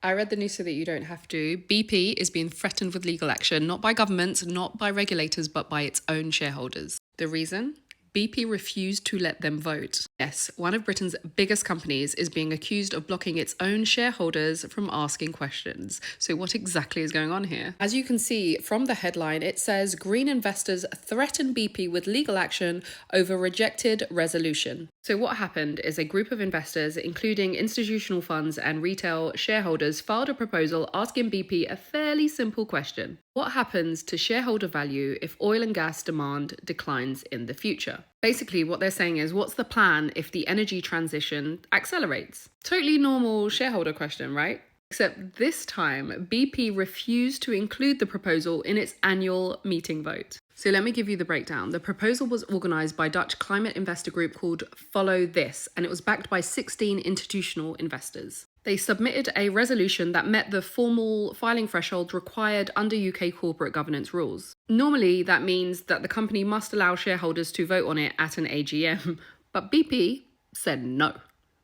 I read the news so that you don't have to. BP is being threatened with legal action, not by governments, not by regulators, but by its own shareholders. The reason? BP refused to let them vote. Yes, one of Britain's biggest companies is being accused of blocking its own shareholders from asking questions. So what exactly is going on here? As you can see from the headline, it says green investors threaten BP with legal action over rejected resolution. So what happened is a group of investors, including institutional funds and retail shareholders, filed a proposal asking BP a fairly simple question. What happens to shareholder value if oil and gas demand declines in the future? Basically, what they're saying is, what's the plan if the energy transition accelerates? Totally normal shareholder question, right? Except this time, BP refused to include the proposal in its annual meeting vote. So let me give you the breakdown. The proposal was organised by Dutch climate investor group called Follow This, and it was backed by 16 institutional investors. They submitted a resolution that met the formal filing threshold required under UK corporate governance rules. Normally, that means that the company must allow shareholders to vote on it at an AGM, but BP said no.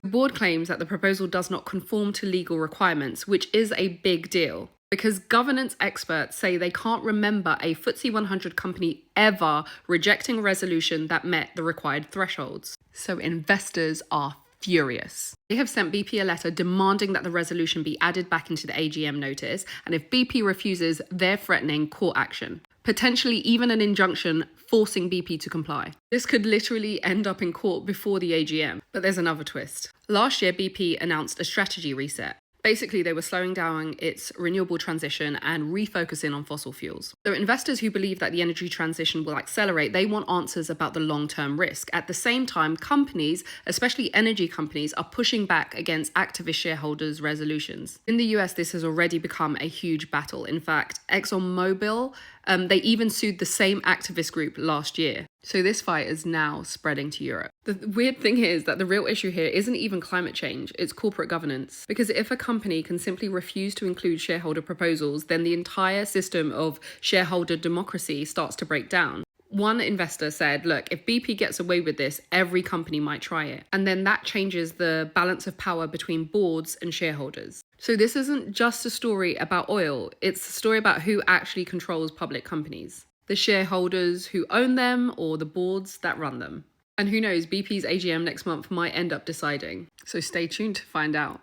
The board claims that the proposal does not conform to legal requirements, which is a big deal, because governance experts say they can't remember a FTSE 100 company ever rejecting a resolution that met the required thresholds. So investors are furious. They have sent BP a letter demanding that the resolution be added back into the AGM notice, and if BP refuses, they're threatening court action, potentially even an injunction forcing BP to comply. This could literally end up in court before the AGM. But there's another twist. Last year, BP announced a strategy reset. Basically, they were slowing down its renewable transition and refocusing on fossil fuels. So investors who believe that the energy transition will accelerate, they want answers about the long-term risk. At the same time, companies, especially energy companies, are pushing back against activist shareholders' resolutions. In the US, this has already become a huge battle. In fact, ExxonMobil, they even sued the same activist group last year. So this fight is now spreading to Europe. The weird thing is that the real issue here isn't even climate change, it's corporate governance. Because if a company can simply refuse to include shareholder proposals, then the entire system of shareholder democracy starts to break down. One investor said, look, if BP gets away with this, every company might try it. And then that changes the balance of power between boards and shareholders. So this isn't just a story about oil, it's a story about who actually controls public companies. The shareholders who own them or the boards that run them. And who knows, BP's AGM next month might end up deciding. So stay tuned to find out.